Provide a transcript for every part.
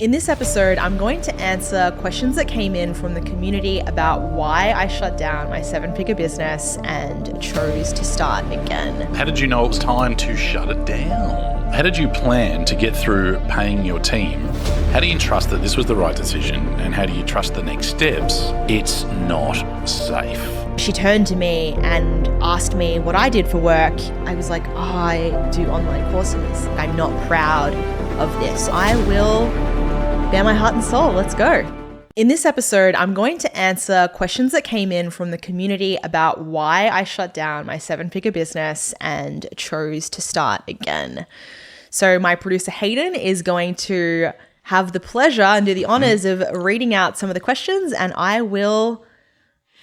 In this episode, I'm going to answer questions that came in from the community about why I shut down my 7-figure business and chose to start again. How did you know it was time to shut it down? How did you plan to get through paying your team? How do you trust that this was the right decision? And how do you trust the next steps? It's not safe. She turned to me and asked me what I did for work. I was like, I do online courses. I'm not proud of this. I will bare my heart and soul. Let's go. In this episode, I'm going to answer questions that came in from the community about why I shut down my 7-figure business and chose to start again. So my producer Hayden is going to have the pleasure and do the honors of reading out some of the questions, and I will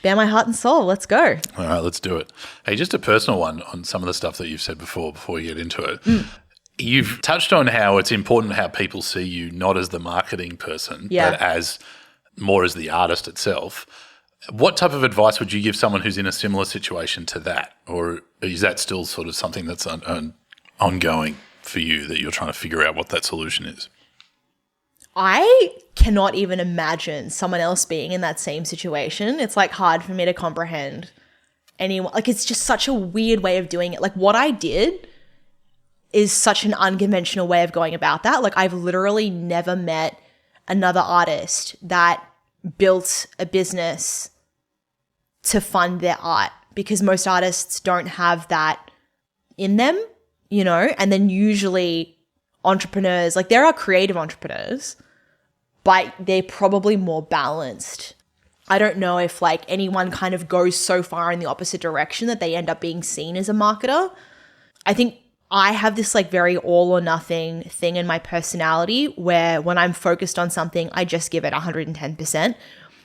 bare my heart and soul. Let's go. All right, let's do it. Hey, just a personal one on some of the stuff that you've said before we get into it. You've touched on how it's important how people see you not as the marketing person, but as more as the artist itself. What type of advice would you give someone who's in a similar situation to that? Or is that still sort of something that's ongoing for you, that you're trying to figure out what that solution is? I cannot even imagine someone else being in that same situation. It's like hard for me to comprehend anyone. Like, it's just such a weird way of doing it. Like, what I did is such an unconventional way of going about that. Like, I've literally never met another artist that built a business to fund their art, because most artists don't have that in them, you know? And then usually entrepreneurs, like, there are creative entrepreneurs, but they're probably more balanced. I don't know if like anyone kind of goes so far in the opposite direction that they end up being seen as a marketer. I think I have this like very all or nothing thing in my personality where when I'm focused on something, I just give it 110%.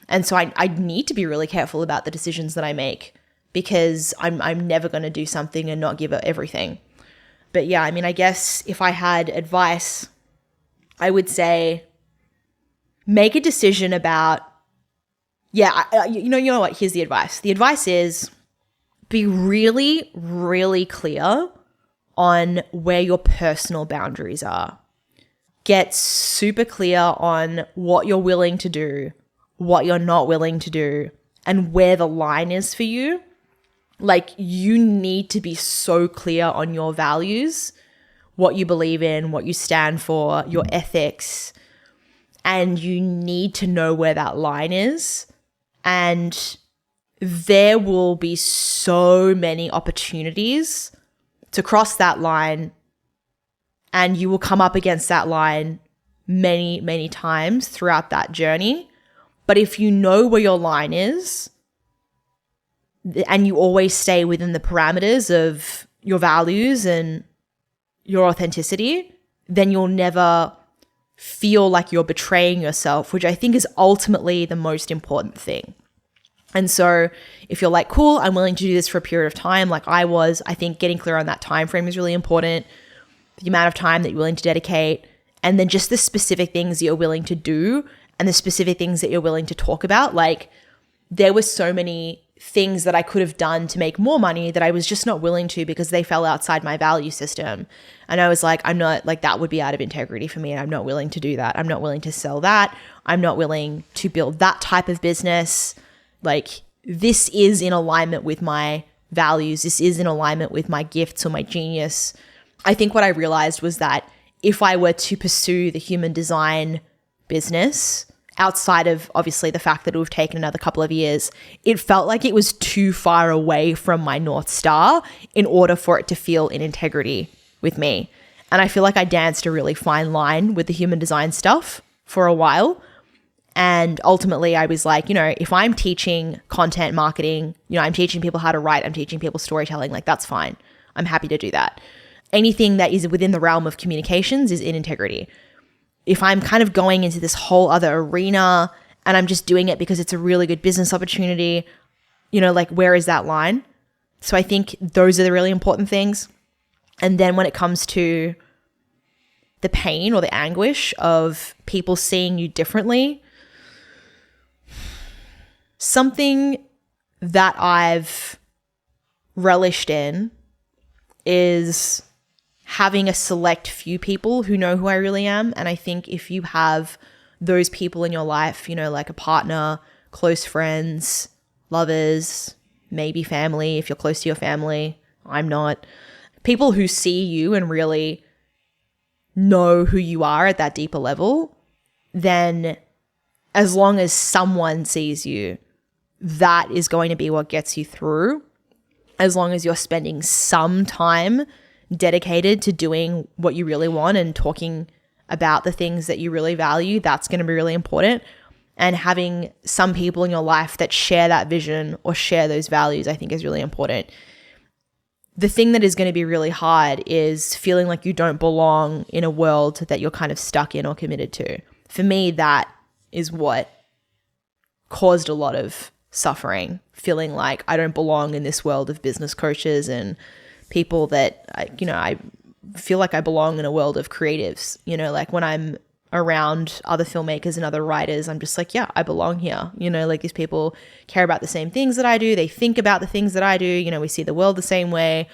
And so I need to be really careful about the decisions that I make, because I'm never going to do something and not give it everything. But yeah, I mean, I guess if I had advice, I would say make a decision about, you know what? Here's the advice. The advice is be really, really clear on where your personal boundaries are. Get super clear on what you're willing to do, what you're not willing to do, and where the line is for you. Like, you need to be so clear on your values, what you believe in, what you stand for, your ethics, and you need to know where that line is. And there will be so many opportunities to cross that line, and you will come up against that line many, many times throughout that journey. But if you know where your line is and you always stay within the parameters of your values and your authenticity, then you'll never feel like you're betraying yourself, which I think is ultimately the most important thing. And so if you're like, cool, I'm willing to do this for a period of time, like I was, I think getting clear on that time frame is really important. The amount of time that you're willing to dedicate, and then just the specific things you're willing to do and the specific things that you're willing to talk about. Like, there were so many things that I could have done to make more money that I was just not willing to because they fell outside my value system. And I was like, I'm not, like, that would be out of integrity for me. And I'm not willing to do that. I'm not willing to sell that. I'm not willing to build that type of business. Like, this is in alignment with my values. This is in alignment with my gifts or my genius. I think what I realized was that if I were to pursue the human design business, outside of obviously the fact that it would have taken another couple of years, it felt like it was too far away from my North Star in order for it to feel in integrity with me. And I feel like I danced a really fine line with the human design stuff for a while. And ultimately I was like, you know, if I'm teaching content marketing, you know, I'm teaching people how to write, I'm teaching people storytelling, like, that's fine. I'm happy to do that. Anything that is within the realm of communications is in integrity. If I'm kind of going into this whole other arena and I'm just doing it because it's a really good business opportunity, you know, like, where is that line? So I think those are the really important things. And then when it comes to the pain or the anguish of people seeing you differently, something that I've relished in is having a select few people who know who I really am. And I think if you have those people in your life, you know, like a partner, close friends, lovers, maybe family, if you're close to your family, I'm not, people who see you and really know who you are at that deeper level, then as long as someone sees you, that is going to be what gets you through. As long as you're spending some time dedicated to doing what you really want and talking about the things that you really value, that's going to be really important. And having some people in your life that share that vision or share those values, I think is really important. The thing that is going to be really hard is feeling like you don't belong in a world that you're kind of stuck in or committed to. For me, that is what caused a lot of suffering, feeling like I don't belong in this world of business coaches and people that, I feel like I belong in a world of creatives. You know, like when I'm around other filmmakers and other writers, I'm just like, yeah, I belong here. You know, like these people care about the same things that I do. They think about the things that I do. You know, we see the world the same way.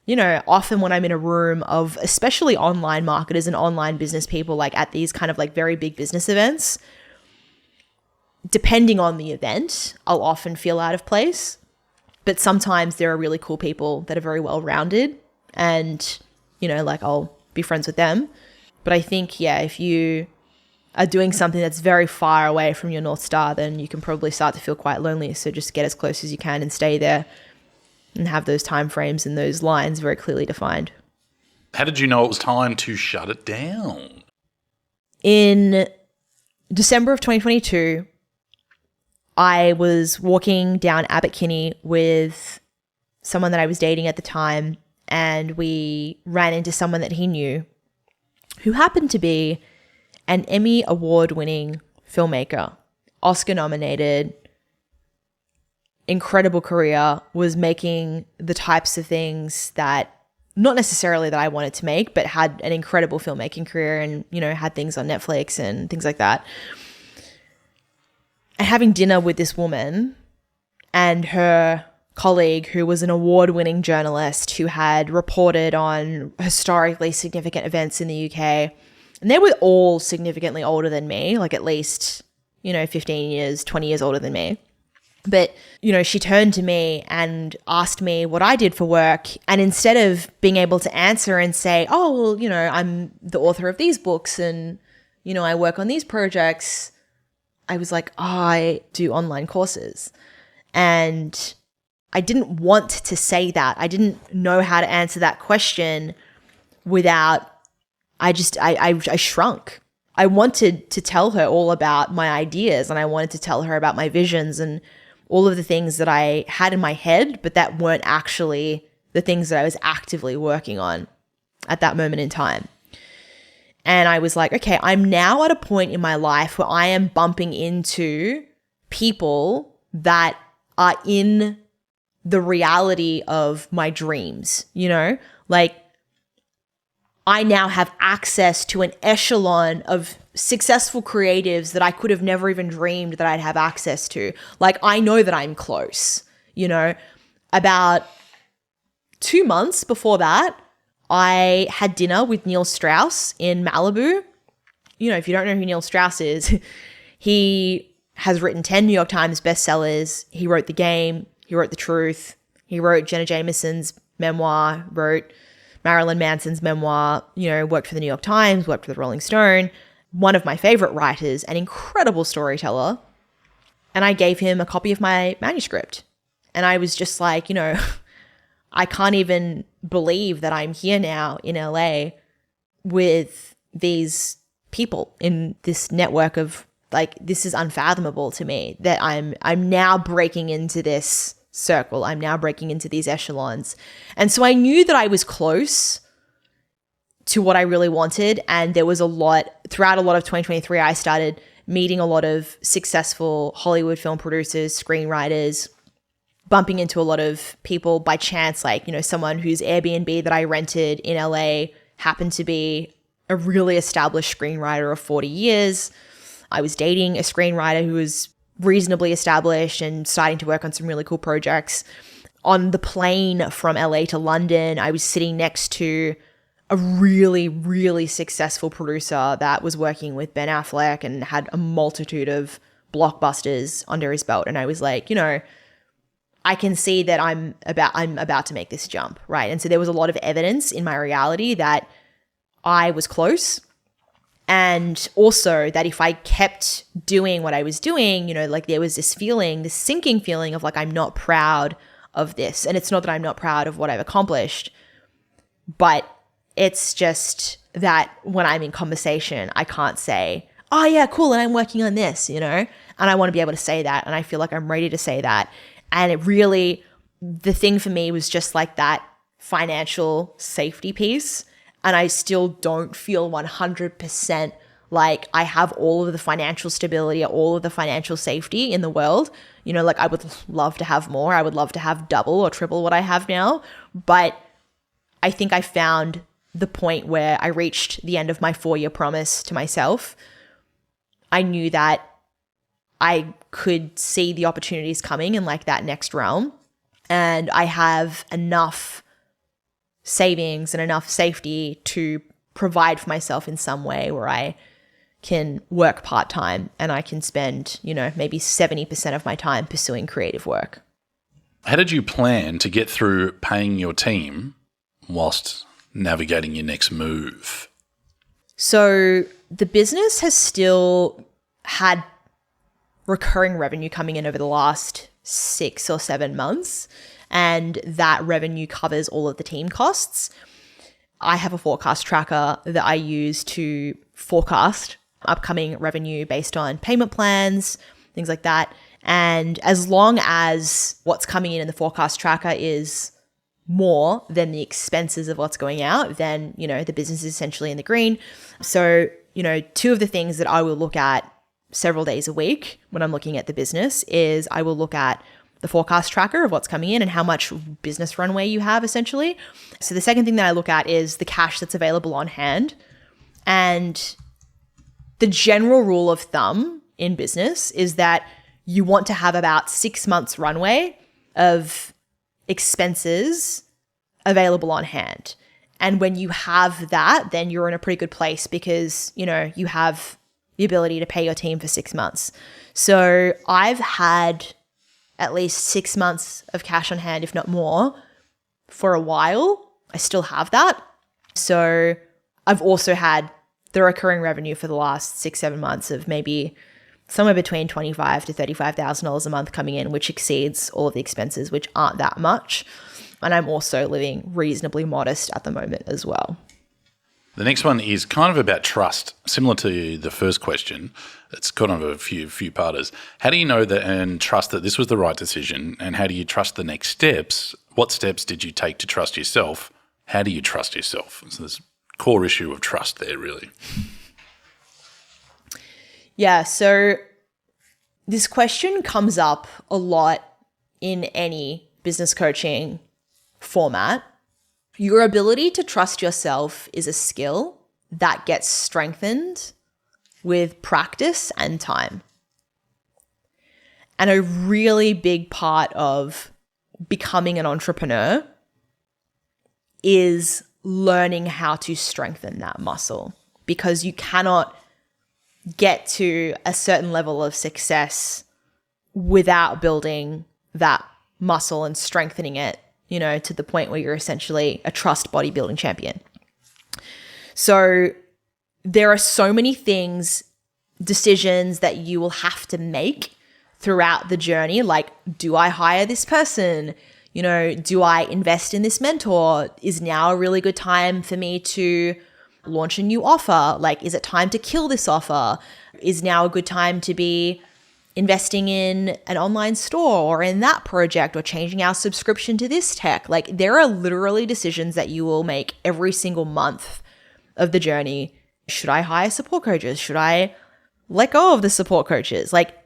You know, often when I'm in a room of especially online marketers and online business people, like at these kind of like very big business events, depending on the event, I'll often feel out of place. But sometimes there are really cool people that are very well-rounded and, you know, like I'll be friends with them. But I think, yeah, if you are doing something that's very far away from your North Star, then you can probably start to feel quite lonely. So just get as close as you can and stay there and have those time frames and those lines very clearly defined. How did you know it was time to shut it down? In December of 2022, I was walking down Abbot Kinney with someone that I was dating at the time, and we ran into someone that he knew who happened to be an Emmy award-winning filmmaker, Oscar-nominated, incredible career, was making the types of things that, not necessarily that I wanted to make, but had an incredible filmmaking career and, you know, had things on Netflix and things like that. And having dinner with this woman and her colleague who was an award-winning journalist who had reported on historically significant events in the UK. And they were all significantly older than me, like at least, 15 years, 20 years older than me. But, she turned to me and asked me what I did for work. And instead of being able to answer and say, oh, well, I'm the author of these books and, I work on these projects, I was like, oh, I do online courses. And I didn't want to say that. I didn't know how to answer that question without, I shrunk. I wanted to tell her all about my ideas and I wanted to tell her about my visions and all of the things that I had in my head, but that weren't actually the things that I was actively working on at that moment in time. And I was like, okay, I'm now at a point in my life where I am bumping into people that are in the reality of my dreams, like I now have access to an echelon of successful creatives that I could have never even dreamed that I'd have access to. Like I know that I'm close, About 2 months before that, I had dinner with Neil Strauss in Malibu. If you don't know who Neil Strauss is, he has written 10 New York Times bestsellers. He wrote The Game. He wrote The Truth. He wrote Jenna Jameson's memoir, wrote Marilyn Manson's memoir, worked for the New York Times, worked for the Rolling Stone. One of my favorite writers, an incredible storyteller. And I gave him a copy of my manuscript. And I was just like, I can't even believe that I'm here now in LA with these people in this network of this is unfathomable to me that I'm now breaking into this circle. I'm now breaking into these echelons. And so I knew that I was close to what I really wanted. And there was throughout a lot of 2023, I started meeting a lot of successful Hollywood film producers, screenwriters, bumping into a lot of people by chance, someone whose Airbnb that I rented in LA happened to be a really established screenwriter of 40 years. I was dating a screenwriter who was reasonably established and starting to work on some really cool projects. On the plane from LA to London, I was sitting next to a really, really successful producer that was working with Ben Affleck and had a multitude of blockbusters under his belt. And I was like, I can see that I'm about to make this jump, right? And so there was a lot of evidence in my reality that I was close. And also that if I kept doing what I was doing, like there was this feeling, this sinking feeling of like, I'm not proud of this. And it's not that I'm not proud of what I've accomplished, but it's just that when I'm in conversation, I can't say, oh yeah, cool, and I'm working on this, and I want to be able to say that. And I feel like I'm ready to say that. And it really, the thing for me was just like that financial safety piece. And I still don't feel 100% like I have all of the financial stability, all of the financial safety in the world. Like I would love to have more. I would love to have double or triple what I have now. But I think I found the point where I reached the end of my 4-year promise to myself. I knew that I could see the opportunities coming in like that next realm. And I have enough savings and enough safety to provide for myself in some way where I can work part-time and I can spend, maybe 70% of my time pursuing creative work. How did you plan to get through paying your team whilst navigating your next move? So the business has still had recurring revenue coming in over the last 6 or 7 months, and that revenue covers all of the team costs. I have a forecast tracker that I use to forecast upcoming revenue based on payment plans, things like that. And as long as what's coming in the forecast tracker is more than the expenses of what's going out, then, the business is essentially in the green. So, 2 of the things that I will look at several days a week when I'm looking at the business is I will look at the forecast tracker of what's coming in and how much business runway you have essentially. So the second thing that I look at is the cash that's available on hand. And the general rule of thumb in business is that you want to have about 6 months runway of expenses available on hand. And when you have that, then you're in a pretty good place because, you have the ability to pay your team for 6 months. So I've had at least 6 months of cash on hand, if not more, for a while. I still have that. So I've also had the recurring revenue for the last 6-7 months of maybe somewhere between $25,000 to $35,000 a month coming in, which exceeds all of the expenses, which aren't that much. And I'm also living reasonably modest at the moment as well. The next one is kind of about trust, similar to the first question. It's kind of a few parters. How do you know that and trust that this was the right decision? And how do you trust the next steps? What steps did you take to trust yourself? How do you trust yourself? So there's a core issue of trust there, really. Yeah, so this question comes up a lot in any business coaching format. Your ability to trust yourself is a skill that gets strengthened with practice and time. And a really big part of becoming an entrepreneur is learning how to strengthen that muscle, because you cannot get to a certain level of success without building that muscle and strengthening it, to the point where you're essentially a trust bodybuilding champion. So there are so many things, decisions that you will have to make throughout the journey. Like, do I hire this person? Do I invest in this mentor? Is now a really good time for me to launch a new offer? Like, is it time to kill this offer? Is now a good time to be investing in an online store or in that project or changing our subscription to this tech? Like, there are literally decisions that you will make every single month of the journey. Should I hire support coaches? Should I let go of the support coaches? Like,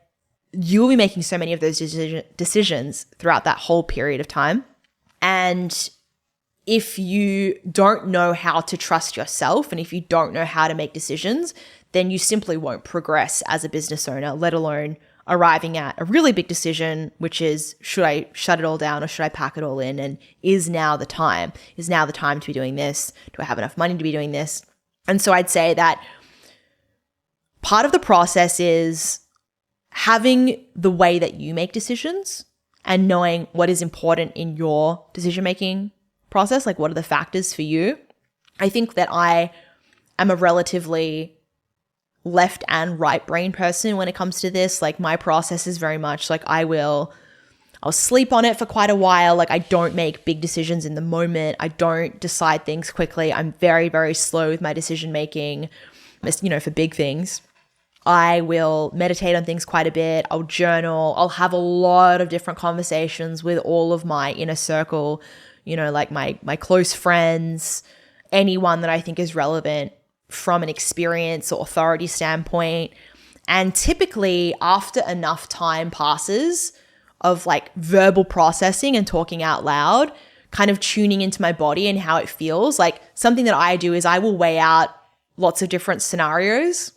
you will be making so many of those decisions throughout that whole period of time. And if you don't know how to trust yourself, and if you don't know how to make decisions, then you simply won't progress as a business owner, let alone arriving at a really big decision, which is, should I shut it all down or should I pack it all in? And is now the time? Is now the time to be doing this? Do I have enough money to be doing this? And so I'd say that part of the process is having the way that you make decisions and knowing what is important in your decision-making process, like what are the factors for you. I think that I am a relatively left and right brain person when it comes to this. Like my process is very much like I'll sleep on it for quite a while. Like I don't make big decisions in the moment. I don't decide things quickly. I'm very, very slow with my decision making, for big things. I will meditate on things quite a bit. I'll journal. I'll have a lot of different conversations with all of my inner circle, like my close friends, anyone that I think is relevant from an experience or authority standpoint. And typically after enough time passes of like verbal processing and talking out loud, kind of tuning into my body and how it feels, like something that I do is I will weigh out lots of different scenarios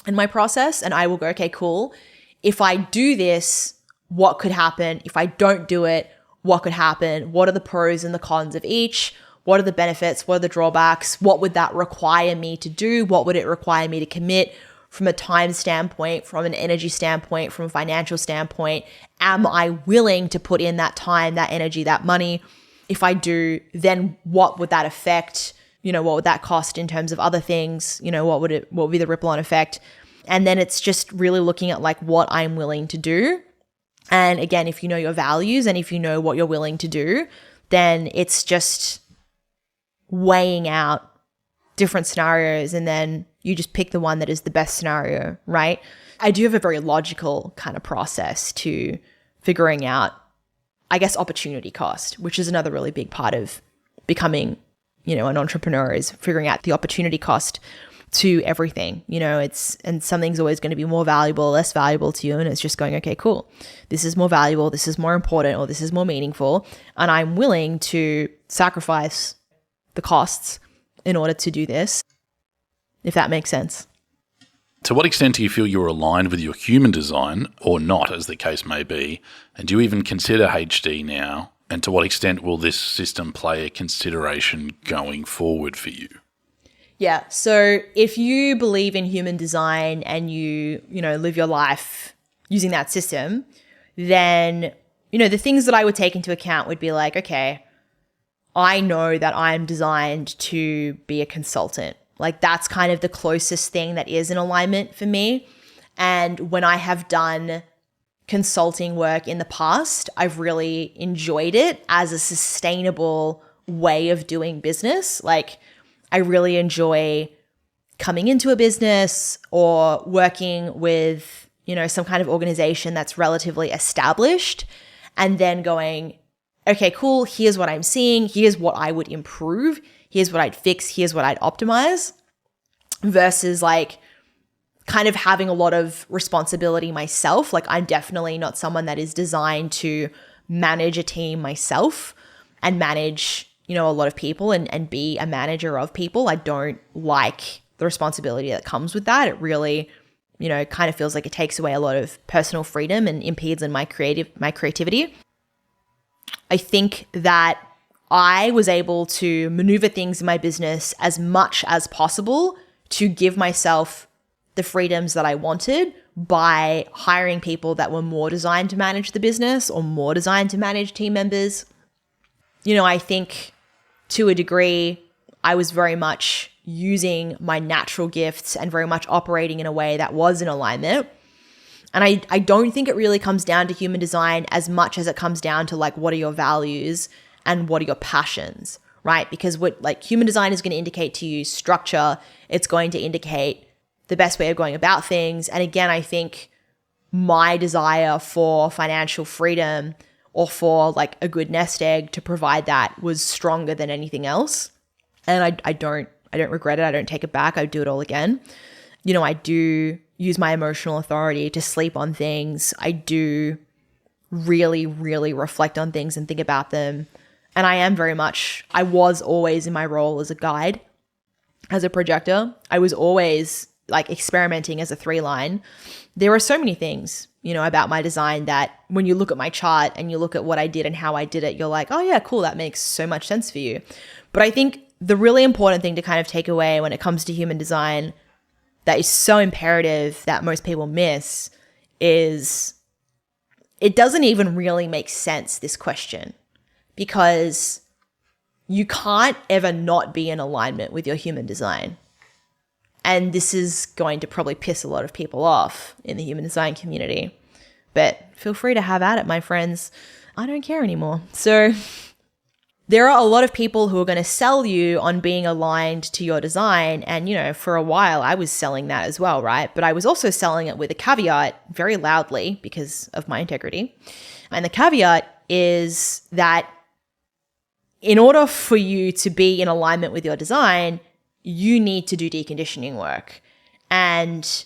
in my process and I will go, okay, cool. If I do this, what could happen? If I don't do it, what could happen? What are the pros and the cons of each? What are the benefits? What are the drawbacks? What would that require me to do? What would it require me to commit from a time standpoint, from an energy standpoint, from a financial standpoint? Am I willing to put in that time, that energy, that money? If I do, then what would that affect? What would that cost in terms of other things? What would be the ripple on effect? And then it's just really looking at like what I'm willing to do. And again, if you know your values and if you know what you're willing to do, then it's just weighing out different scenarios and then you just pick the one that is the best scenario, right? I do have a very logical kind of process to figuring out, I guess, opportunity cost, which is another really big part of becoming, an entrepreneur, is figuring out the opportunity cost to everything. And something's always going to be more valuable, less valuable to you. And it's just going, okay, cool. This is more valuable. This is more important, or this is more meaningful. And I'm willing to sacrifice the costs in order to do this, if that makes sense. To what extent do you feel you're aligned with your human design or not, as the case may be? And do you even consider HD now? And to what extent will this system play a consideration going forward for you? Yeah. So if you believe in human design and you live your life using that system, then, the things that I would take into account would be like, okay, I know that I'm designed to be a consultant. Like that's kind of the closest thing that is in alignment for me. And when I have done consulting work in the past, I've really enjoyed it as a sustainable way of doing business. Like I really enjoy coming into a business or working with, some kind of organization that's relatively established and then going, okay, cool, here's what I'm seeing, here's what I would improve, here's what I'd fix, here's what I'd optimize, versus like kind of having a lot of responsibility myself. Like I'm definitely not someone that is designed to manage a team myself and manage, a lot of people and be a manager of people. I don't like the responsibility that comes with that. It really, kind of feels like it takes away a lot of personal freedom and impedes in my creativity. I think that I was able to maneuver things in my business as much as possible to give myself the freedoms that I wanted by hiring people that were more designed to manage the business or more designed to manage team members. I think to a degree, I was very much using my natural gifts and very much operating in a way that was in alignment. And I don't think it really comes down to human design as much as it comes down to like, what are your values and what are your passions, right? Because what like human design is going to indicate to you structure. It's going to indicate the best way of going about things. And again, I think my desire for financial freedom or for like a good nest egg to provide that was stronger than anything else. And I don't regret it. I don't take it back. I do it all again. I do use my emotional authority to sleep on things. I do really, really reflect on things and think about them. And I was always in my role as a guide, as a projector. I was always like experimenting as a 3-line, there are so many things, you know, about my design that when you look at my chart and you look at what I did and how I did it, you're like, oh yeah, cool. That makes so much sense for you. But I think the really important thing to kind of take away when it comes to human design that is so imperative that most people miss is it doesn't even really make sense, this question, because you can't ever not be in alignment with your human design. And this is going to probably piss a lot of people off in the human design community. But feel free to have at it, my friends. I don't care anymore. So there are a lot of people who are going to sell you on being aligned to your design. And, you know, for a while I was selling that as well, right? But I was also selling it with a caveat very loudly because of my integrity. And the caveat is that in order for you to be in alignment with your design, you need to do deconditioning work. And,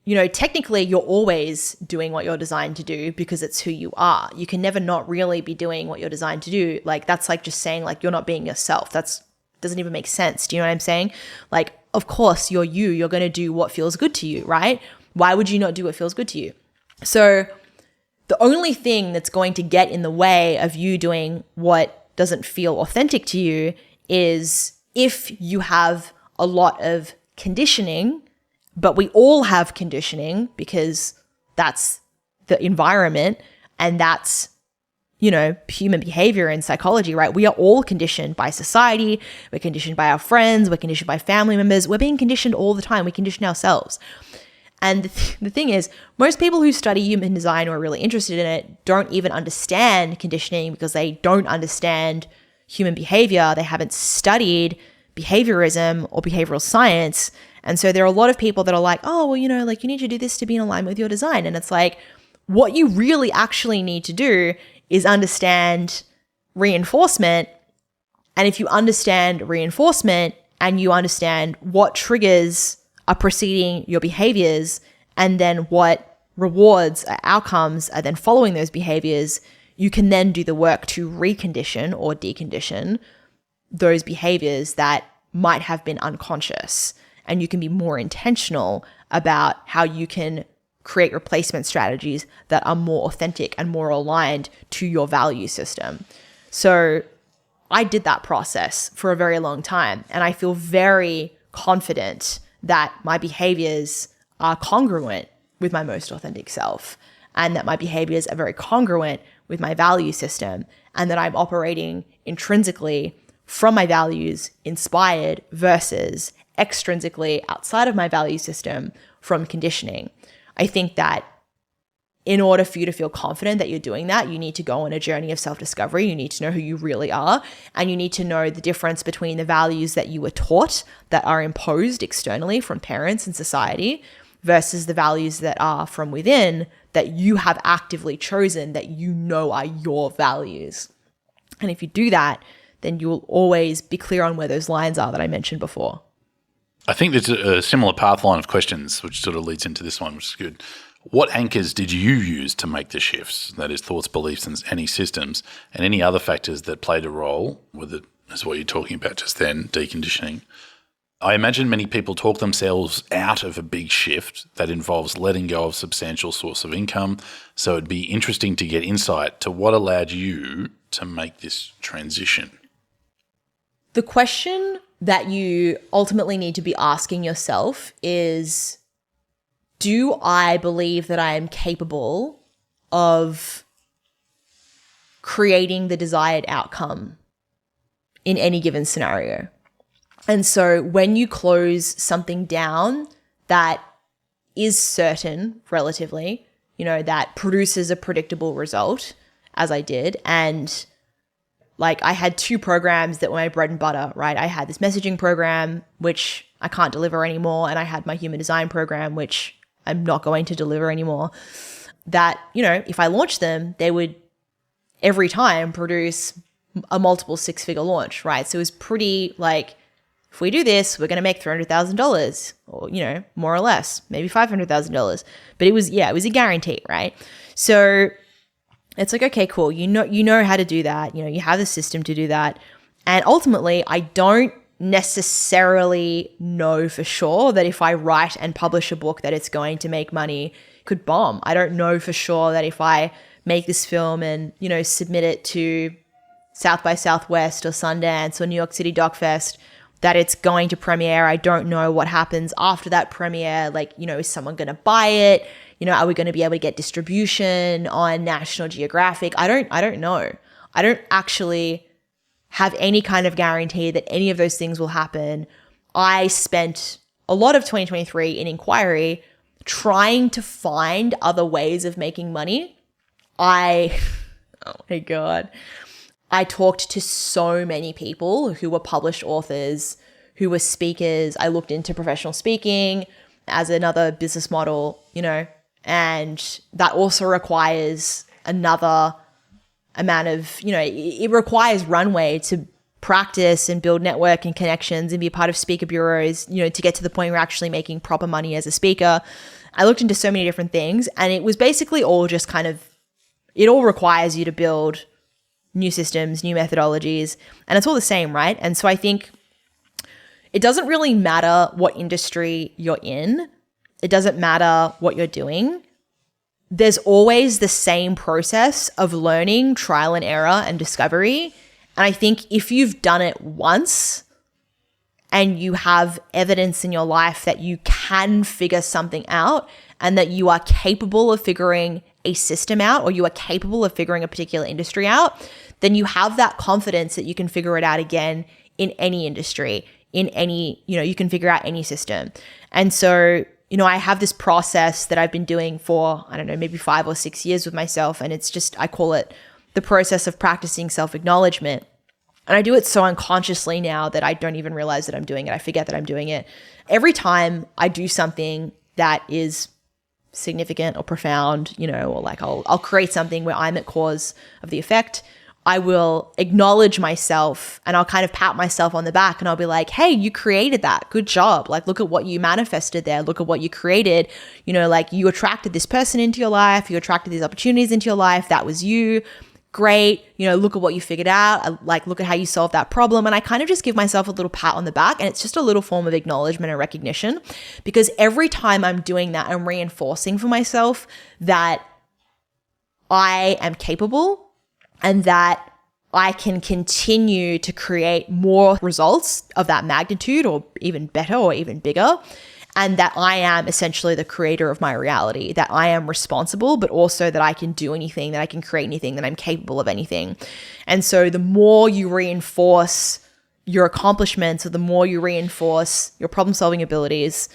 you know, technically you're always doing what you're designed to do because it's who you are. You can never not really be doing what you're designed to do. Like, that's like just saying like you're not being yourself. That's doesn't even make sense. Do you know what I'm saying? Like, of course you're you. You're going to do what feels good to you, right? Why would you not do what feels good to you? So the only thing that's going to get in the way of you doing what doesn't feel authentic to you is if you have a lot of conditioning, but we all have conditioning because that's the environment and that's, you know, human behavior and psychology, right? We are all conditioned by society. We're conditioned by our friends. We're conditioned by family members. We're being conditioned all the time. We condition ourselves. And the thing is, most people who study human design or are really interested in it don't even understand conditioning because they don't understand human behavior. They haven't studied behaviorism or behavioral science. And so there are a lot of people that are like, oh, well, you know, like you need to do this to be in alignment with your design. And it's like, what you really actually need to do is understand reinforcement. And if you understand reinforcement and you understand what triggers are preceding your behaviors and then what rewards or outcomes are then following those behaviors, you can then do the work to recondition or decondition those behaviors that might have been unconscious. And you can be more intentional about how you can create replacement strategies that are more authentic and more aligned to your value system. So I did that process for a very long time, and I feel very confident that my behaviors are congruent with my most authentic self, and that my behaviors are very congruent with my value system, and that I'm operating intrinsically from my values inspired versus extrinsically outside of my value system from conditioning. I think that in order for you to feel confident that you're doing that, you need to go on a journey of self-discovery. You need to know who you really are, and you need to know the difference between the values that you were taught that are imposed externally from parents and society versus the values that are from within that you have actively chosen that you know are your values. And if you do that, then you will always be clear on where those lines are that I mentioned before. I think there's a similar path line of questions, which sort of leads into this one, which is good. What anchors did you use to make the shifts? That is, thoughts, beliefs, and any systems, and any other factors that played a role with it, is what you're talking about just then, deconditioning. I imagine many people talk themselves out of a big shift that involves letting go of substantial source of income. So it'd be interesting to get insight to what allowed you to make this transition. The question that you ultimately need to be asking yourself is, do I believe that I am capable of creating the desired outcome in any given scenario? And so when you close something down that is certain relatively, you know, that produces a predictable result, as I did, and like I had 2 programs that were my bread and butter, right? I had this messaging program, which I can't deliver anymore. And I had my human design program, which I'm not going to deliver anymore. That, you know, if I launched them, they would every time produce a multiple 6-figure launch, right? So it was pretty like, if we do this, we're going to make $300,000 or, you know, more or less, maybe $500,000. But it was a guarantee, right? So it's like, okay, cool. You know how to do that. You know, you have the system to do that. And ultimately, I don't necessarily know for sure that if I write and publish a book that it's going to make money, could bomb. I don't know for sure that if I make this film and, you know, submit it to South by Southwest or Sundance or New York City Doc Fest, that it's going to premiere. I don't know what happens after that premiere. Like, you know, is someone going to buy it? You know, are we going to be able to get distribution on National Geographic? I don't know. I don't actually have any kind of guarantee that any of those things will happen. I spent a lot of 2023 in inquiry trying to find other ways of making money. Oh my God. I talked to so many people who were published authors, who were speakers. I looked into professional speaking as another business model, you know, and that also requires another amount of, you know, it requires runway to practice and build network and connections and be a part of speaker bureaus, you know, to get to the point where you're actually making proper money as a speaker. I looked into so many different things, and it was basically all just kind of, it all requires you to build new systems, new methodologies, and it's all the same, right? And so I think it doesn't really matter what industry you're in. It doesn't matter what you're doing. There's always the same process of learning, trial and error, and discovery. And I think if you've done it once and you have evidence in your life that you can figure something out and that you are capable of figuring a system out, or you are capable of figuring a particular industry out, then you have that confidence that you can figure it out again in any industry, in any, you know, you can figure out any system. And so, you know, I have this process that I've been doing for, I don't know, maybe 5 or 6 years with myself. And it's just, I call it the process of practicing self-acknowledgement. And I do it so unconsciously now that I don't even realize that I'm doing it. I forget that I'm doing it. Every time I do something that is significant or profound, you know, or like I'll create something where I'm at cause of the effect, I will acknowledge myself and I'll kind of pat myself on the back and I'll be like, hey, you created that. Good job. Like, look at what you manifested there. Look at what you created. You know, like you attracted this person into your life. You attracted these opportunities into your life. That was you. Great. You know, look at what you figured out. Like, look at how you solved that problem. And I kind of just give myself a little pat on the back, and it's just a little form of acknowledgement and recognition, because every time I'm doing that, I'm reinforcing for myself that I am capable and that I can continue to create more results of that magnitude, or even better, or even bigger. And that I am essentially the creator of my reality, that I am responsible, but also that I can do anything, that I can create anything, that I'm capable of anything. And so the more you reinforce your accomplishments, or the more you reinforce your problem-solving abilities,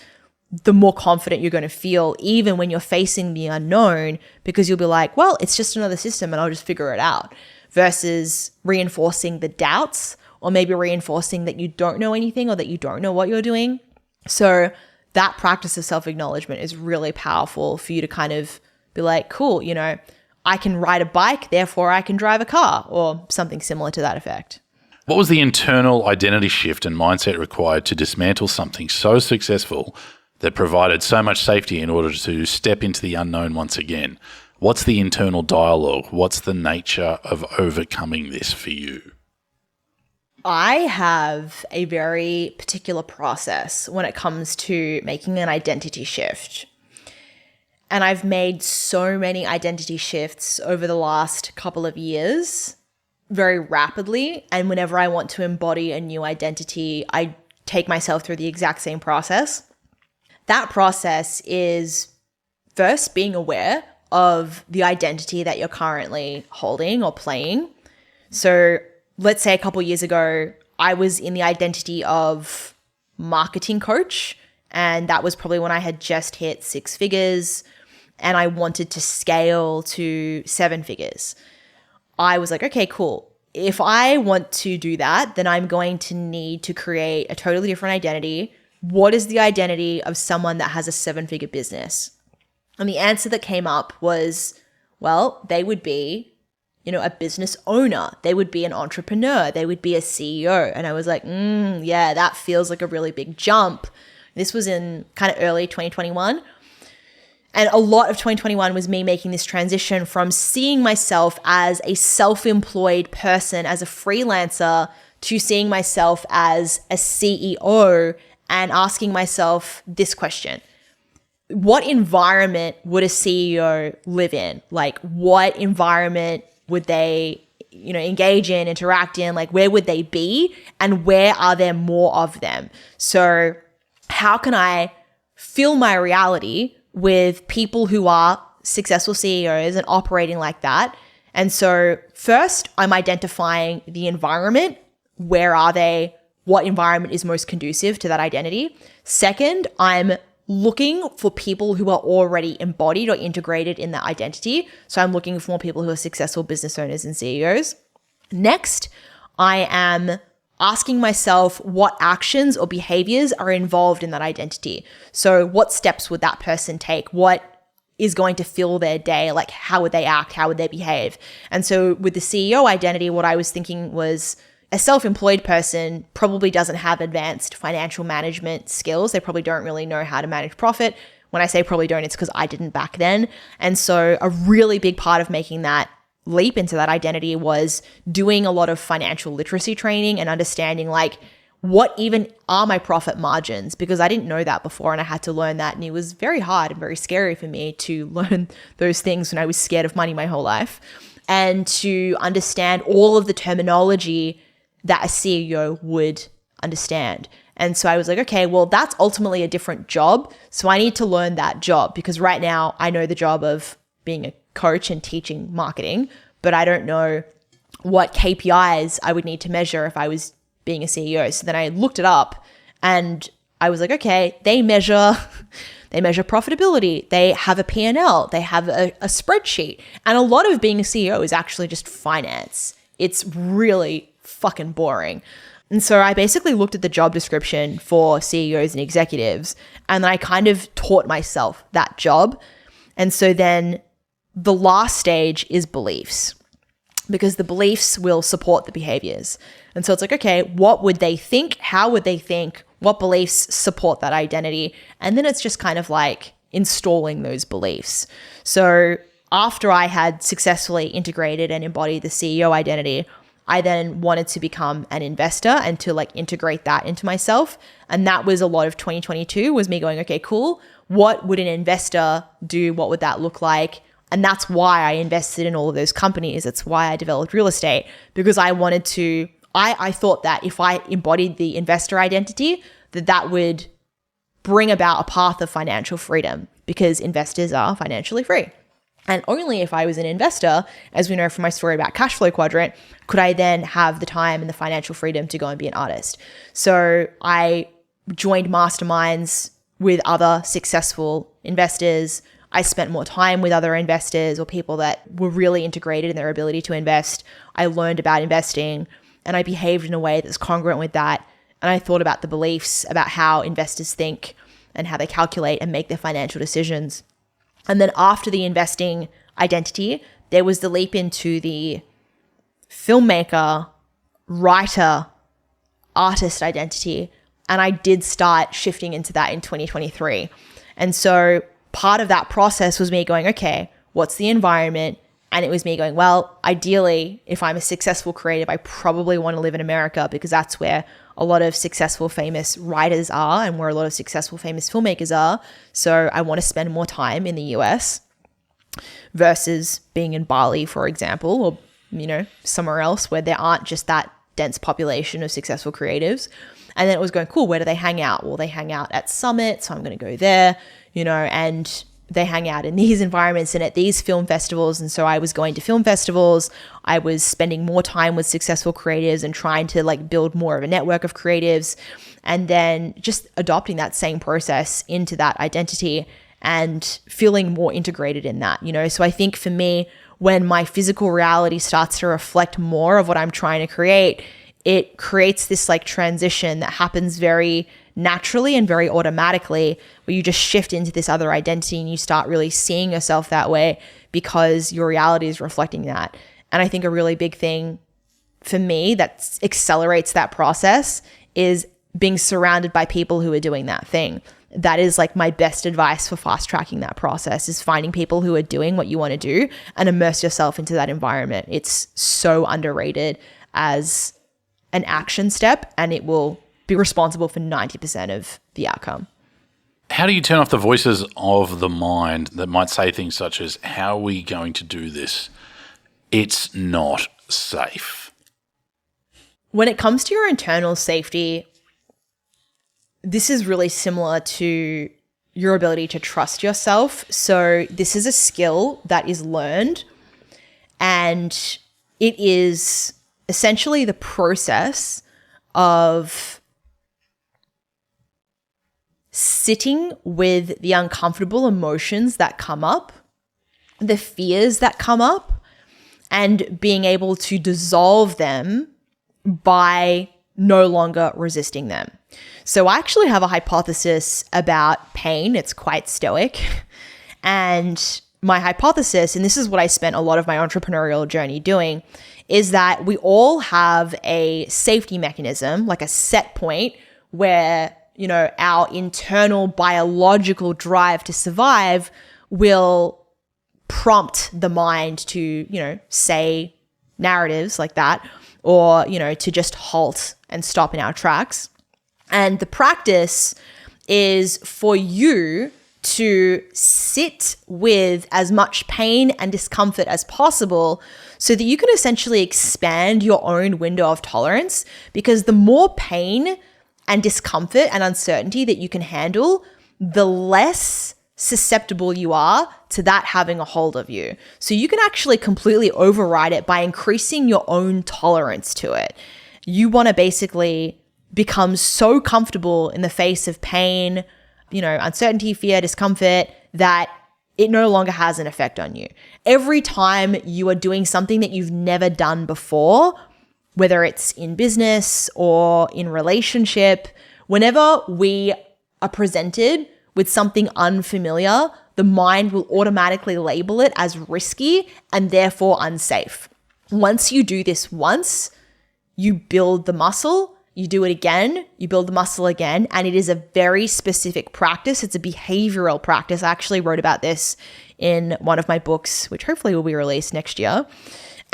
the more confident you're going to feel, even when you're facing the unknown, because you'll be like, well, it's just another system and I'll just figure it out, versus reinforcing the doubts, or maybe reinforcing that you don't know anything, or that you don't know what you're doing. So that practice of self-acknowledgement is really powerful for you to kind of be like, cool, you know, I can ride a bike, therefore I can drive a car, or something similar to that effect. What was the internal identity shift and mindset required to dismantle something so successful that provided so much safety in order to step into the unknown once again? What's the internal dialogue? What's the nature of overcoming this for you? I have a very particular process when it comes to making an identity shift. And I've made so many identity shifts over the last couple of years very rapidly. And whenever I want to embody a new identity, I take myself through the exact same process. That process is first being aware of the identity that you're currently holding or playing. So let's say a couple years ago, I was in the identity of marketing coach, and that was probably when I had just hit 6 figures and I wanted to scale to 7 figures. I was like, okay, cool. If I want to do that, then I'm going to need to create a totally different identity. What is the identity of someone that has a 7-figure business? And the answer that came up was, well, they would be, you know, a business owner. They would be an entrepreneur. They would be a CEO. And I was like, yeah, that feels like a really big jump. This was in kind of early 2021. And a lot of 2021 was me making this transition from seeing myself as a self-employed person, as a freelancer, to seeing myself as a CEO and asking myself this question. What environment would a CEO live in? Like, what environment would they, engage in, interact in? Like, where would they be? And where are there more of them? So how can I fill my reality with people who are successful CEOs and operating like that? And so first, I'm identifying the environment. Where are they? What environment is most conducive to that identity? Second, I'm looking for people who are already embodied or integrated in that identity. So I'm looking for more people who are successful business owners and CEOs. Next, I am asking myself what actions or behaviors are involved in that identity. So what steps would that person take? What is going to fill their day? Like, how would they act? How would they behave? And so with the CEO identity, what I was thinking was a self-employed person probably doesn't have advanced financial management skills. They probably don't really know how to manage profit. When I say probably don't, it's because I didn't back then. And so a really big part of making that leap into that identity was doing a lot of financial literacy training and understanding like what even are my profit margins, because I didn't know that before and I had to learn that. And it was very hard and very scary for me to learn those things when I was scared of money my whole life, and to understand all of the terminology that a CEO would understand. And so I was like, okay, well, that's ultimately a different job. So I need to learn that job, because right now I know the job of being a coach and teaching marketing, but I don't know what KPIs I would need to measure if I was being a CEO. So then I looked it up and I was like, okay, they measure profitability. They have a P&L. They have a spreadsheet. And a lot of being a CEO is actually just finance. It's really fucking boring. And so I basically looked at the job description for CEOs and executives, and then I kind of taught myself that job. And so then the last stage is beliefs, because the beliefs will support the behaviors. And so it's like, okay, what would they think? How would they think? What beliefs support that identity? And then it's just kind of like installing those beliefs. So after I had successfully integrated and embodied the CEO identity, I then wanted to become an investor and to like integrate that into myself. And that was a lot of 2022 was me going, okay, cool. What would an investor do? What would that look like? And that's why I invested in all of those companies. It's why I developed real estate, because I wanted to, I thought that if I embodied the investor identity, that would bring about a path of financial freedom, because investors are financially free. And only if I was an investor, as we know from my story about cash flow quadrant, could I then have the time and the financial freedom to go and be an artist. So I joined masterminds with other successful investors. I spent more time with other investors or people that were really integrated in their ability to invest. I learned about investing and I behaved in a way that's congruent with that. And I thought about the beliefs about how investors think and how they calculate and make their financial decisions. And then after the investing identity, there was the leap into the filmmaker, writer, artist identity. And I did start shifting into that in 2023. And so part of that process was me going, okay, what's the environment? And it was me going, well, ideally, if I'm a successful creative, I probably want to live in America, because that's where a lot of successful, famous writers are and where a lot of successful, famous filmmakers are. So I want to spend more time in the US versus being in Bali, for example, or, somewhere else where there aren't just that dense population of successful creatives. And then it was going, cool, where do they hang out? Well, they hang out at Summit, so I'm going to go there, and they hang out in these environments and at these film festivals. And so I was going to film festivals. I was spending more time with successful creatives and trying to like build more of a network of creatives, and then just adopting that same process into that identity and feeling more integrated in that, So I think for me, when my physical reality starts to reflect more of what I'm trying to create, it creates this like transition that happens very naturally and very automatically, where you just shift into this other identity and you start really seeing yourself that way because your reality is reflecting that. And I think a really big thing for me that accelerates that process is being surrounded by people who are doing that thing. That is like my best advice for fast tracking that process, is finding people who are doing what you want to do and immerse yourself into that environment. It's so underrated as an action step and it will be responsible for 90% of the outcome. How do you turn off the voices of the mind that might say things such as, how are we going to do this? It's not safe. When it comes to your internal safety, this is really similar to your ability to trust yourself. So this is a skill that is learned, and it is essentially the process of sitting with the uncomfortable emotions that come up, the fears that come up, and being able to dissolve them by no longer resisting them. So I actually have a hypothesis about pain. It's quite stoic. And my hypothesis, and this is what I spent a lot of my entrepreneurial journey doing, is that we all have a safety mechanism, like a set point where, you know, our internal biological drive to survive will prompt the mind to, you know, say narratives like that, or, you know, to just halt and stop in our tracks. And the practice is for you to sit with as much pain and discomfort as possible so that you can essentially expand your own window of tolerance, because the more pain and discomfort and uncertainty that you can handle, the less susceptible you are to that having a hold of you. So you can actually completely override it by increasing your own tolerance to it. You want to basically become so comfortable in the face of pain, you know, uncertainty, fear, discomfort, that it no longer has an effect on you. Every time you are doing something that you've never done before, whether it's in business or in relationship, whenever we are presented with something unfamiliar, the mind will automatically label it as risky and therefore unsafe. Once you do this once, you build the muscle, you do it again, you build the muscle again, and it is a very specific practice. It's a behavioral practice. I actually wrote about this in one of my books, which hopefully will be released next year.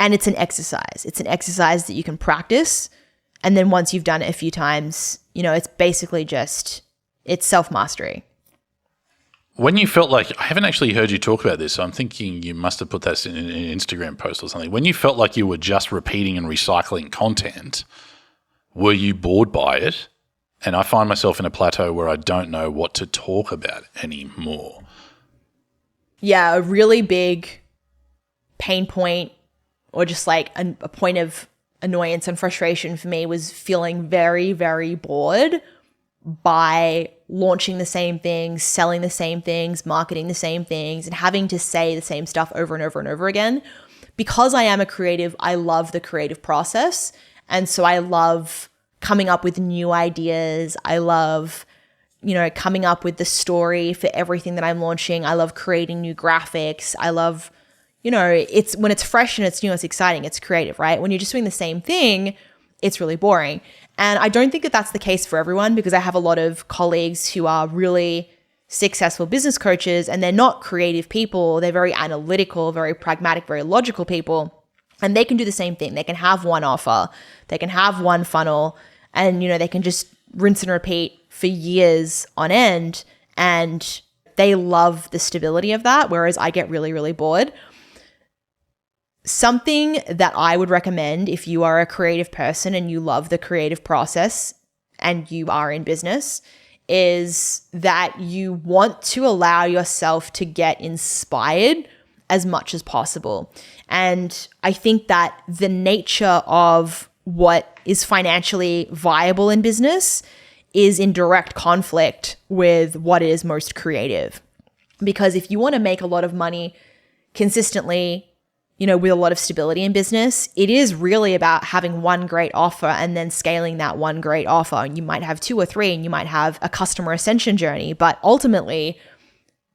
And it's an exercise. It's an exercise that you can practice. And then once you've done it a few times, you know, it's basically just, it's self-mastery. When you felt like, I haven't actually heard you talk about this, so I'm thinking you must have put that in an Instagram post or something. When you felt like you were just repeating and recycling content, were you bored by it? And I find myself in a plateau where I don't know what to talk about anymore. Yeah, a really big pain point, or just like a point of annoyance and frustration for me, was feeling very, very bored by launching the same things, selling the same things, marketing the same things, and having to say the same stuff over and over and over again. Because I am a creative, I love the creative process. And so I love coming up with new ideas. I love, you know, coming up with the story for everything that I'm launching. I love creating new graphics. I love, you know, it's when it's fresh and it's new, it's exciting, it's creative, right? When you're just doing the same thing, it's really boring. And I don't think that that's the case for everyone, because I have a lot of colleagues who are really successful business coaches and they're not creative people. They're very analytical, very pragmatic, very logical people. And they can do the same thing. They can have one offer, they can have one funnel, and, you know, they can just rinse and repeat for years on end. And they love the stability of that, whereas I get really, really bored. Something that I would recommend if you are a creative person and you love the creative process and you are in business is that you want to allow yourself to get inspired as much as possible. And I think that the nature of what is financially viable in business is in direct conflict with what is most creative. Because if you want to make a lot of money consistently, you know, with a lot of stability in business, it is really about having one great offer and then scaling that one great offer. And you might have 2 or 3 and you might have a customer ascension journey. But ultimately,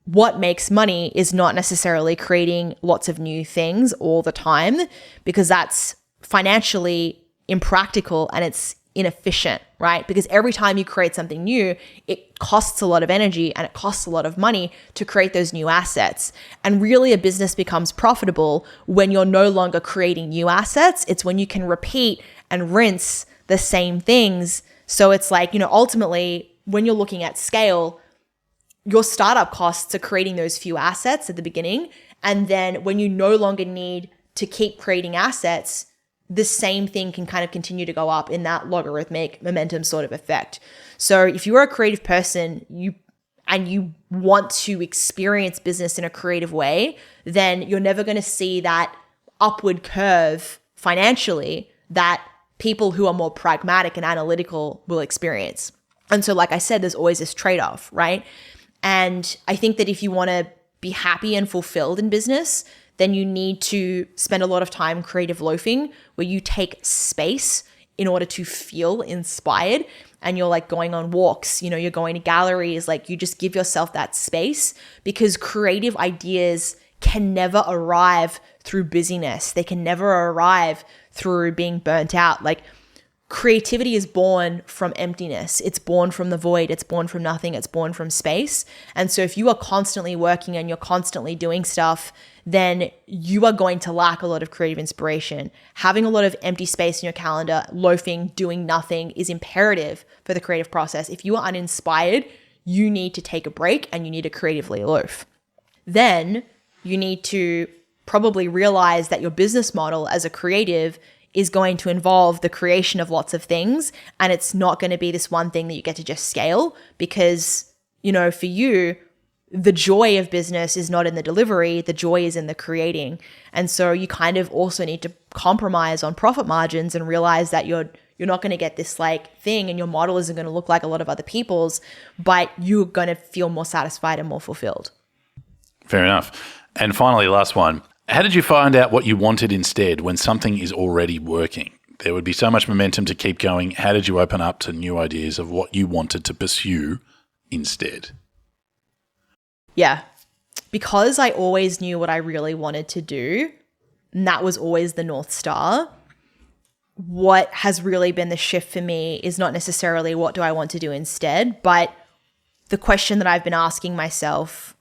what makes money is not necessarily creating lots of new things all the time, because that's financially impractical and it's inefficient, right? Because every time you create something new, it costs a lot of energy and it costs a lot of money to create those new assets. And really, a business becomes profitable when you're no longer creating new assets. It's when you can repeat and rinse the same things. So it's like, ultimately, when you're looking at scale, your startup costs are creating those few assets at the beginning. And then when you no longer need to keep creating assets, the same thing can kind of continue to go up in that logarithmic momentum sort of effect. So if you're a creative person, you want to experience business in a creative way, then you're never going to see that upward curve financially that people who are more pragmatic and analytical will experience. And so, like I said, there's always this trade-off, right? And I think that if you want to be happy and fulfilled in business, then you need to spend a lot of time creative loafing, where you take space in order to feel inspired, and you're like going on walks, you're going to galleries, like you just give yourself that space, because creative ideas can never arrive through busyness. They can never arrive through being burnt out. Like creativity is born from emptiness. It's born from the void. It's born from nothing. It's born from space. And so if you are constantly working and you're constantly doing stuff, then you are going to lack a lot of creative inspiration. Having a lot of empty space in your calendar, loafing, doing nothing is imperative for the creative process. If you are uninspired, you need to take a break and you need to creatively loaf. Then you need to probably realize that your business model as a creative is going to involve the creation of lots of things, and it's not going to be this one thing that you get to just scale, because, for you, the joy of business is not in the delivery, the joy is in the creating. And so you kind of also need to compromise on profit margins and realize that you're not going to get this like thing, and your model isn't going to look like a lot of other people's, but you're going to feel more satisfied and more fulfilled. Fair enough. And finally, last one. How did you find out what you wanted instead when something is already working? There would be so much momentum to keep going. How did you open up to new ideas of what you wanted to pursue instead? Yeah, because I always knew what I really wanted to do, and that was always the North Star. What has really been the shift for me is not necessarily what do I want to do instead, but the question that I've been asking myself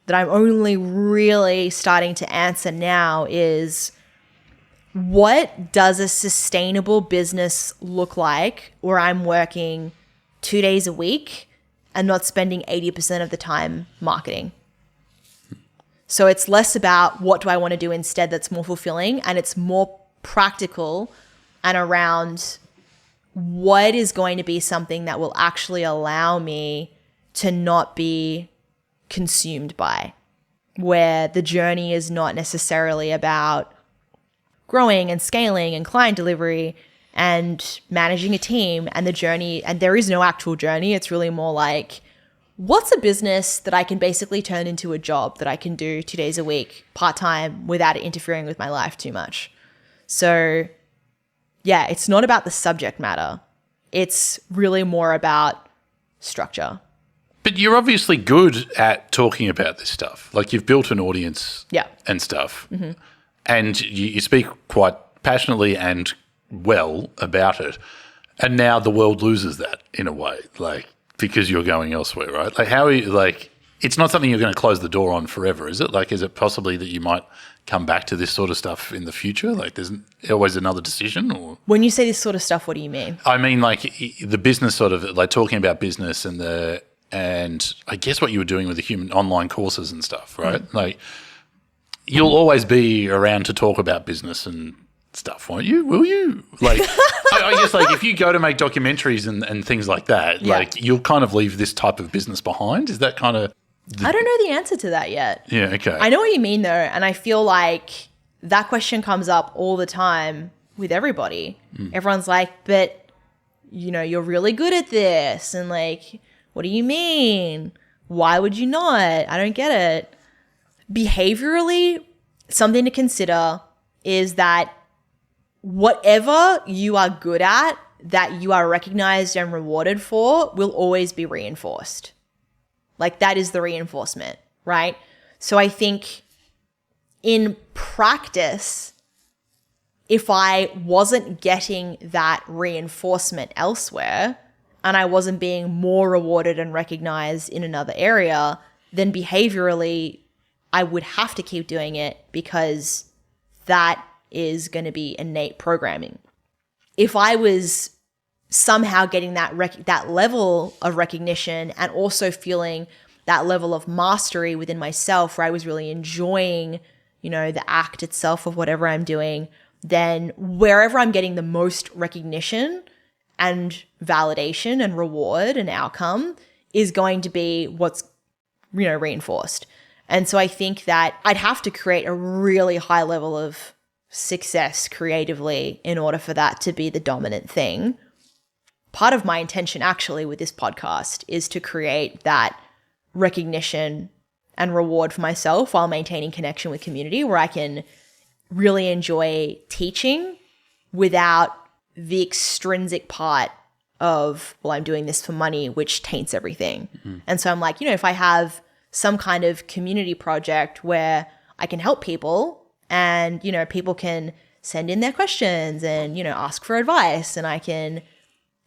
that I'm only really starting to answer now is, what does a sustainable business look like where I'm working 2 days a week and not spending 80% of the time marketing? So it's less about what do I want to do instead that's more fulfilling, and it's more practical and around what is going to be something that will actually allow me to not be consumed by, where the journey is not necessarily about growing and scaling and client delivery and managing a team and the journey. And there is no actual journey. It's really more like, what's a business that I can basically turn into a job that I can do 2 days a week, part-time, without it interfering with my life too much? So yeah, it's not about the subject matter. It's really more about structure. But you're obviously good at talking about this stuff. Like you've built an audience and stuff. Mm-hmm. And you speak quite passionately and well about it. And now the world loses that in a way, like because you're going elsewhere, right? Like how are you, like, it's not something you're going to close the door on forever, is it? Like, is it possibly that you might come back to this sort of stuff in the future? Like there's always another decision? Or when you say this sort of stuff, what do you mean? I mean like the business sort of, like talking about business and I guess what you were doing with the human online courses and stuff, right? Mm. Like you'll always be around to talk about business and stuff, won't you? Will you? Like, I guess like if you go to make documentaries and things like that, like you'll kind of leave this type of business behind. Is that kind of... I don't know the answer to that yet. Yeah, okay. I know what you mean though. And I feel like that question comes up all the time with everybody. Mm. Everyone's like, but you're really good at this. And like, what do you mean? Why would you not? I don't get it. Behaviorally, something to consider is that whatever you are good at, that you are recognized and rewarded for, will always be reinforced. Like that is the reinforcement, right? So I think in practice, if I wasn't getting that reinforcement elsewhere, and I wasn't being more rewarded and recognized in another area, then behaviorally, I would have to keep doing it because that is going to be innate programming. If I was somehow getting that level of recognition and also feeling that level of mastery within myself where I was really enjoying, the act itself of whatever I'm doing, then wherever I'm getting the most recognition and validation and reward and outcome is going to be what's, reinforced. And so I think that I'd have to create a really high level of success creatively in order for that to be the dominant thing. Part of my intention actually with this podcast is to create that recognition and reward for myself while maintaining connection with community, where I can really enjoy teaching without the extrinsic part of, well, I'm doing this for money, which taints everything. Mm-hmm. And so I'm like, if I have some kind of community project where I can help people and, people can send in their questions and, ask for advice, and I can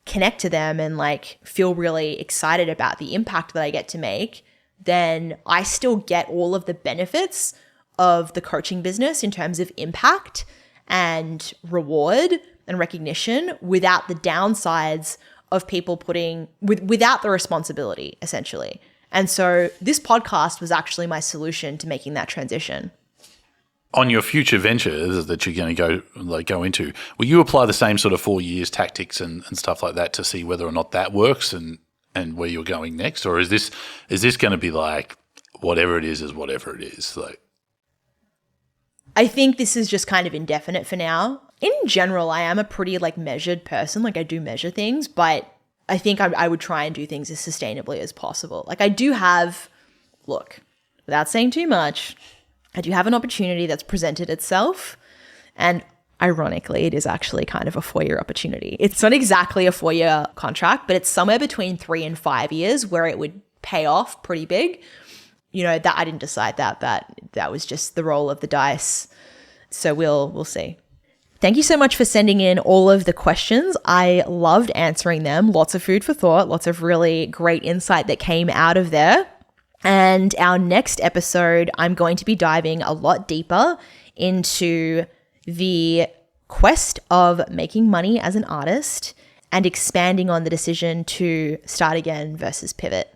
connect to them and feel really excited about the impact that I get to make, then I still get all of the benefits of the coaching business in terms of impact and reward and recognition without the downsides of people without the responsibility, essentially. And so this podcast was actually my solution to making that transition. On your future ventures that you're going to go into, will you apply the same sort of 4 years tactics and stuff like that to see whether or not that works and where you're going next? Or is this going to be whatever it is whatever it is? I think this is just kind of indefinite for now. In general, I am a pretty measured person. I do measure things, but I think I would try and do things as sustainably as possible. I do have, without saying too much, I do have an opportunity that's presented itself, and ironically, it is actually kind of a 4-year opportunity. It's not exactly a 4-year contract, but it's somewhere between 3 and 5 years where it would pay off pretty big. That I didn't decide that was just the roll of the dice. So we'll see. Thank you so much for sending in all of the questions. I loved answering them. Lots of food for thought, lots of really great insight that came out of there. And our next episode, I'm going to be diving a lot deeper into the quest of making money as an artist and expanding on the decision to start again versus pivot.